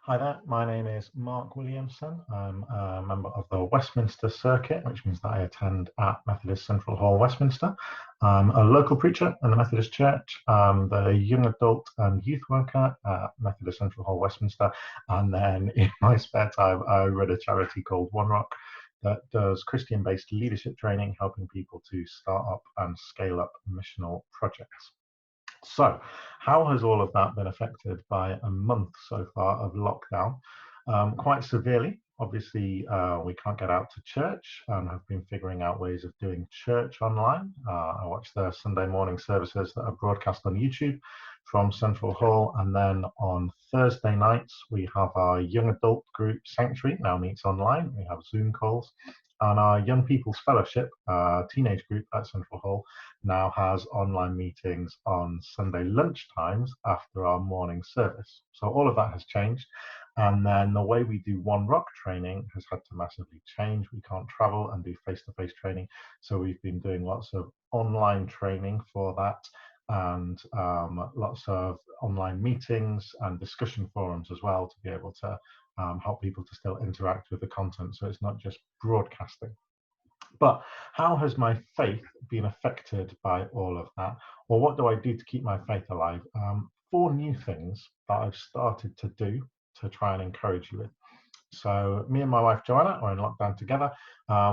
Hi there, my name is Mark Williamson. I'm a member of the Westminster Circuit, which means that I attend at Methodist Central Hall Westminster. I'm a local preacher in the Methodist Church. I'm the young adult and youth worker at Methodist Central Hall Westminster. And then in my spare time, I run a charity called One Rock that does Christian-based leadership training, helping people to start up and scale up missional projects. So, how has all of that been affected by a month so far of lockdown? Quite severely. Obviously, we can't get out to church and have been figuring out ways of doing church online. I watch the Sunday morning services that are broadcast on YouTube from Central Hall. And then on Thursday nights, we have our young adult group Sanctuary now meets online. We have Zoom calls. And our Young People's Fellowship, teenage group at Central Hall, now has online meetings on Sunday lunchtimes after our morning service. So all of that has changed. And then the way we do One Rock training has had to massively change. We can't travel and do face-to-face training. So we've been doing lots of online training for that, and lots of online meetings and discussion forums as well to be able to help people to still interact with the content. So it's not just broadcasting. But how has my faith been affected by all of that? Or what do I do to keep my faith alive? Four new things that I've started to do to try and encourage you with. So me and my wife Joanna are in lockdown together.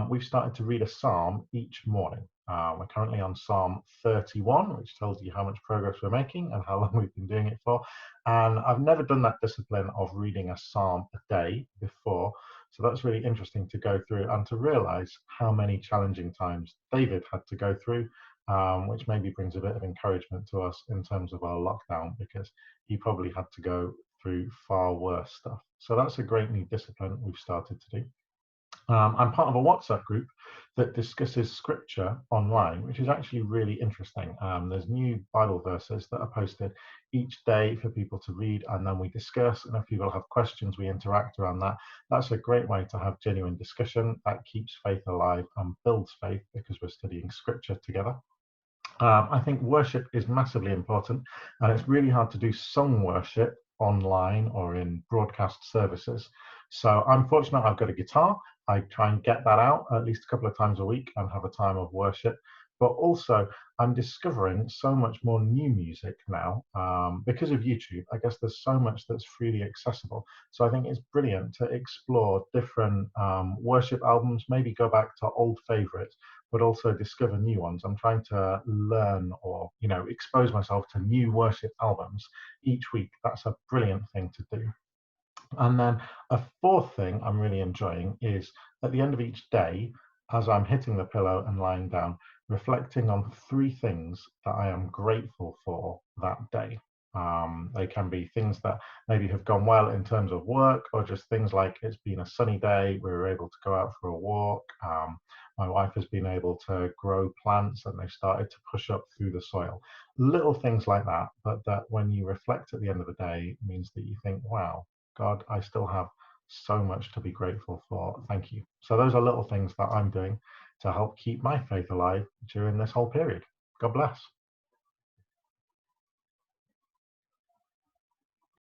We've started to read a psalm each morning. We're currently on Psalm 31, which tells you how much progress we're making and how long we've been doing it for. And I've never done that discipline of reading a psalm a day before. So that's really interesting to go through and to realize how many challenging times David had to go through, which maybe brings a bit of encouragement to us in terms of our lockdown, because he probably had to go through far worse stuff. So that's a great new discipline we've started to do. I'm part of a WhatsApp group that discusses scripture online, which is actually really interesting. There's new Bible verses that are posted each day for people to read, and then we discuss, and if people have questions, we interact around that. That's a great way to have genuine discussion. That keeps faith alive and builds faith because we're studying scripture together. I think worship is massively important, and it's really hard to do sung worship online or in broadcast services. So I'm fortunate I've got a guitar. I try and get that out at least a couple of times a week and have a time of worship. But also, I'm discovering so much more new music now because of YouTube. I guess there's so much that's freely accessible. So I think it's brilliant to explore different worship albums, maybe go back to old favorites, but also discover new ones. I'm trying to learn or, expose myself to new worship albums each week. That's a brilliant thing to do. And then a fourth thing I'm really enjoying is at the end of each day, as I'm hitting the pillow and lying down, reflecting on three things that I am grateful for that day. They can be things that maybe have gone well in terms of work, or just things like it's been a sunny day, we were able to go out for a walk. My wife has been able to grow plants and they've started to push up through the soil. Little things like that, but that when you reflect at the end of the day means that you think, wow, God, I still have so much to be grateful for. Thank you. So those are little things that I'm doing to help keep my faith alive during this whole period. God bless.